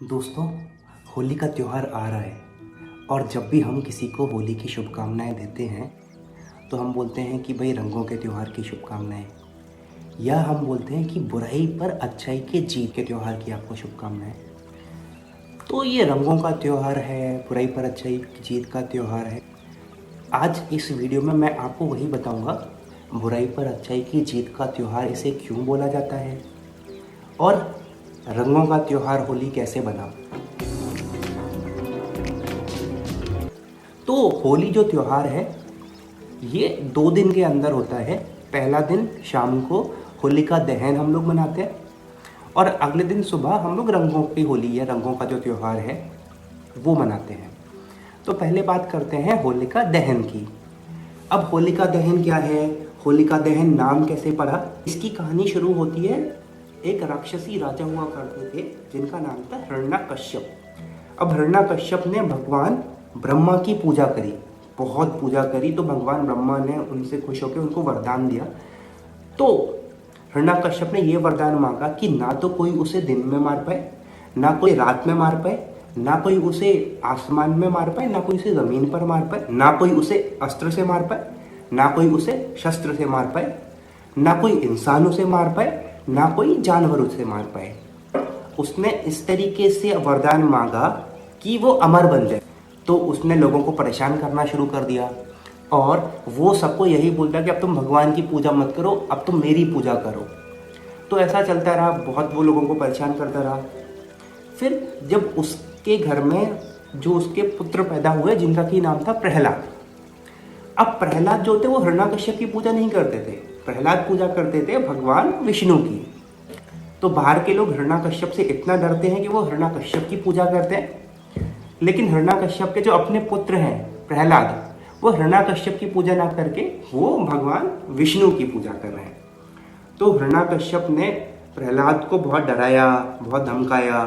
दोस्तों, होली का त्यौहार आ रहा है और जब भी हम किसी को होली की शुभकामनाएं देते हैं तो हम बोलते हैं कि भाई रंगों के त्यौहार की शुभकामनाएं, या हम बोलते हैं कि बुराई पर अच्छाई के जीत के त्यौहार की आपको शुभकामनाएं। तो ये रंगों का त्यौहार है, बुराई पर अच्छाई की जीत का त्यौहार है। आज इस वीडियो में मैं आपको वही बताऊंगा, बुराई पर अच्छाई की जीत का त्यौहार इसे क्यों बोला जाता है और रंगों का त्यौहार होली कैसे बना। तो होली जो त्यौहार है ये 2 दिन के अंदर होता है। पहला दिन शाम को होलिका दहन हम लोग मनाते हैं और अगले दिन सुबह हम लोग रंगों की होली या रंगों का जो त्यौहार है वो मनाते हैं। तो पहले बात करते हैं होलिका दहन की। अब होलिका दहन क्या है, होलिका दहन नाम कैसे पड़ा? इसकी कहानी शुरू होती है, एक राक्षसी राजा हुआ करते थे जिनका नाम था हिरण्यकश्यप। अब हिरण्यकश्यप ने भगवान ब्रह्मा की पूजा करी, बहुत पूजा करी, तो भगवान ब्रह्मा ने उनसे खुश होकर उनको वरदान दिया। तो हिरण्यकश्यप ने ये वरदान मांगा कि ना तो कोई उसे दिन में मार पाए, ना कोई रात में मार पाए, ना कोई उसे आसमान में मार पाए, ना कोई उसे जमीन पर मार पाए, ना कोई उसे अस्त्र से मार पाए, ना कोई उसे शस्त्र से मार पाए, ना कोई इंसान उसे मार पाए, ना कोई जानवर उसे मार पाए। उसने इस तरीके से वरदान मांगा कि वो अमर बन जाए। तो उसने लोगों को परेशान करना शुरू कर दिया और वो सबको यही बोलता कि अब तुम भगवान की पूजा मत करो, अब तुम मेरी पूजा करो। तो ऐसा चलता रहा, बहुत वो लोगों को परेशान करता रहा। फिर जब उसके घर में जो उसके पुत्र पैदा हुए जिनका की नाम था प्रहलाद। अब प्रहलाद जो थे वो हिरण्यकश्यप की पूजा नहीं करते थे, प्रहलाद पूजा करते थे भगवान विष्णु की। तो बाहर के लोग हिरण्यकश्यप से इतना डरते हैं कि वो हिरण्यकश्यप की पूजा करते हैं, लेकिन हिरण्यकश्यप के जो अपने पुत्र हैं प्रहलाद, वो हिरण्यकश्यप की पूजा ना करके वो भगवान विष्णु की पूजा कर रहे हैं। तो हिरण्यकश्यप ने प्रहलाद को बहुत डराया, बहुत धमकाया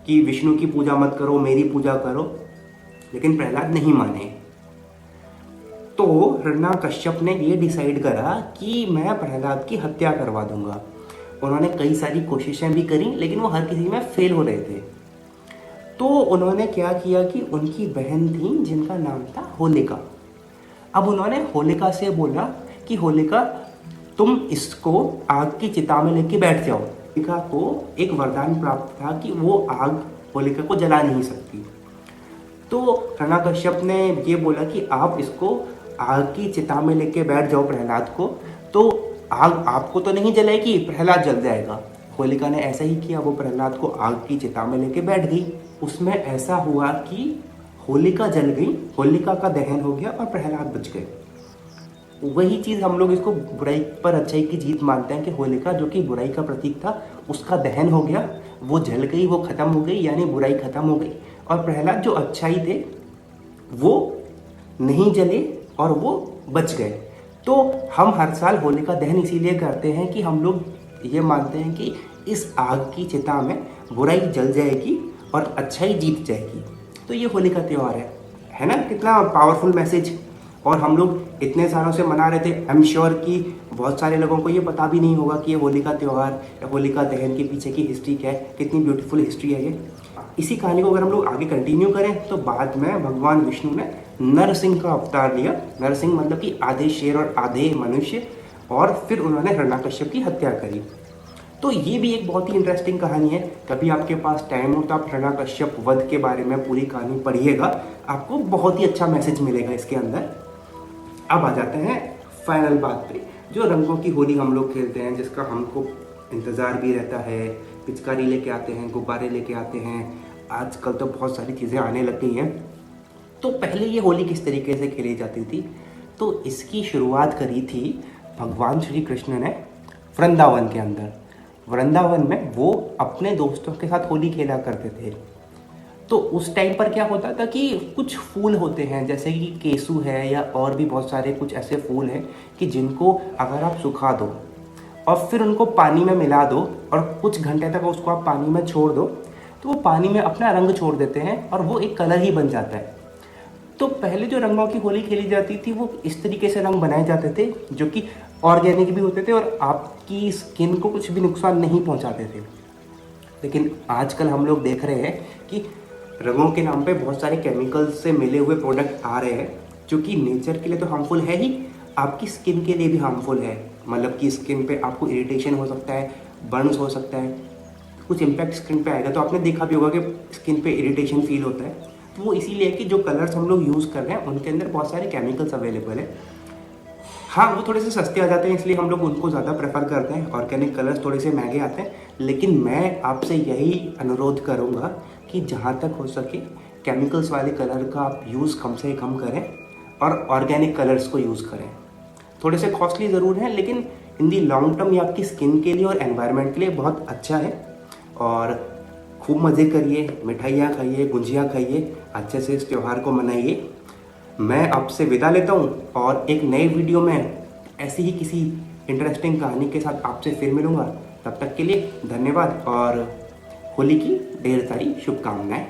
कि विष्णु की पूजा मत करो, मेरी पूजा करो, लेकिन प्रहलाद नहीं माने। तो हिरण्यकश्यप ने ये डिसाइड करा कि मैं प्रहलाद की हत्या करवा दूंगा। उन्होंने कई सारी कोशिशें भी करी, लेकिन वो हर किसी में फेल हो रहे थे। तो उन्होंने क्या किया कि उनकी बहन थी जिनका नाम था होलिका। अब उन्होंने होलिका से बोला कि होलिका, तुम इसको आग की चिता में लेके बैठ जाओ। होलिका को एक वरदान प्राप्त था कि वो आग होलिका को जला नहीं सकती। तो हिरण्यकश्यप ने ये बोला कि आप इसको आग की चिता में लेके बैठ जाओ प्रहलाद को, तो आग आपको तो नहीं जलाएगी, प्रहलाद जल जाएगा। होलिका ने ऐसा ही किया, वो प्रहलाद को आग की चिता में लेके बैठ गई। उसमें ऐसा हुआ कि होलिका जल गई, होलिका का दहन हो गया और प्रहलाद बच गए। वही चीज़ हम लोग इसको बुराई पर अच्छाई की जीत मानते हैं कि होलिका जो कि बुराई का प्रतीक था उसका दहन हो गया, वो जल गई, वो खत्म हो गई, यानी बुराई खत्म हो गई। और प्रहलाद जो अच्छाई थे वो नहीं जले और वो बच गए। तो हम हर साल होलिका दहन इसीलिए करते हैं कि हम लोग ये मानते हैं कि इस आग की चिता में बुराई जल जाएगी और अच्छाई जीत जाएगी। तो ये होली का त्यौहार है ना? कितना पावरफुल मैसेज। और हम लोग इतने सालों से मना रहे थे। आई एम श्योर कि बहुत सारे लोगों को ये पता भी नहीं होगा कि ये होली का त्यौहार या होलिका दहन के पीछे की हिस्ट्री क्या है, कितनी ब्यूटीफुल हिस्ट्री है ये। इसी कहानी को अगर हम लोग आगे कंटिन्यू करें तो बाद में भगवान विष्णु ने नरसिंह का अवतार लिया। नरसिंह मतलब कि आधे शेर और आधे मनुष्य, और फिर उन्होंने हिरण्यकश्यप की हत्या करी। तो ये भी एक बहुत ही इंटरेस्टिंग कहानी है। कभी आपके पास टाइम हो तो आप हिरण्यकश्यप वध के बारे में पूरी कहानी पढ़िएगा, आपको बहुत ही अच्छा मैसेज मिलेगा इसके अंदर। अब आ जाते हैं फाइनल बात पे, जो रंगों की होली हम लोग खेलते हैं, जिसका हमको इंतज़ार भी रहता है। पिचकारी लेके आते हैं, गुब्बारे लेके आते हैं, आजकल तो बहुत सारी चीज़ें आने लग गई हैं। तो पहले ये होली किस तरीके से खेली जाती थी? तो इसकी शुरुआत करी थी भगवान श्री कृष्ण ने वृंदावन के अंदर। वृंदावन में वो अपने दोस्तों के साथ होली खेला करते थे। तो उस टाइम पर क्या होता था कि कुछ फूल होते हैं, जैसे कि केसू है या और भी बहुत सारे कुछ ऐसे फूल हैं कि जिनको अगर आप सुखा दो और फिर उनको पानी में मिला दो और कुछ घंटे तक उसको आप पानी में छोड़ दो, तो वो पानी में अपना रंग छोड़ देते हैं और वो एक कलर ही बन जाता है। तो पहले जो रंगों की होली खेली जाती थी वो इस तरीके से रंग बनाए जाते थे जो कि ऑर्गेनिक भी होते थे और आपकी स्किन को कुछ भी नुकसान नहीं पहुंचाते थे। लेकिन आजकल हम लोग देख रहे हैं कि रंगों के नाम पे बहुत सारे केमिकल्स से मिले हुए प्रोडक्ट आ रहे हैं जो कि नेचर के लिए तो हार्मफुल है ही, आपकी स्किन के लिए भी हार्मफुल है। मतलब कि स्किन पे आपको इरिटेशन हो सकता है, बर्न्स हो सकता है, कुछ इम्पैक्ट स्किन पे आएगा। तो आपने देखा भी होगा कि स्किन पे इरिटेशन फील होता है। तो वो इसीलिए कि जो कलर्स हम लोग यूज़ कर रहे हैं उनके अंदर बहुत सारे केमिकल्स अवेलेबल है। हाँ, वो थोड़े से सस्ते आ जाते हैं इसलिए हम लोग उनको ज़्यादा प्रेफर करते हैं। ऑर्गेनिक कलर्स थोड़े से महंगे आते हैं, लेकिन मैं आपसे यही अनुरोध करूँगा कि जहाँ तक हो सके केमिकल्स वाले कलर का आप यूज़ कम से कम करें और ऑर्गेनिक कलर्स को यूज़ करें। थोड़े से कॉस्टली ज़रूर हैं, लेकिन इन दी लॉन्ग टर्म ये आपकी स्किन के लिए और एनवायरनमेंट के लिए बहुत अच्छा है। और खूब मज़े करिए, मिठाइयाँ खाइए, गुंजिया खाइए, अच्छे से इस त्यौहार को मनाइए। मैं आपसे विदा लेता हूँ और एक नए वीडियो में ऐसी ही किसी इंटरेस्टिंग कहानी के साथ आपसे फिर मिलूँगा। तब तक के लिए धन्यवाद और होली की ढेर सारी शुभकामनाएं।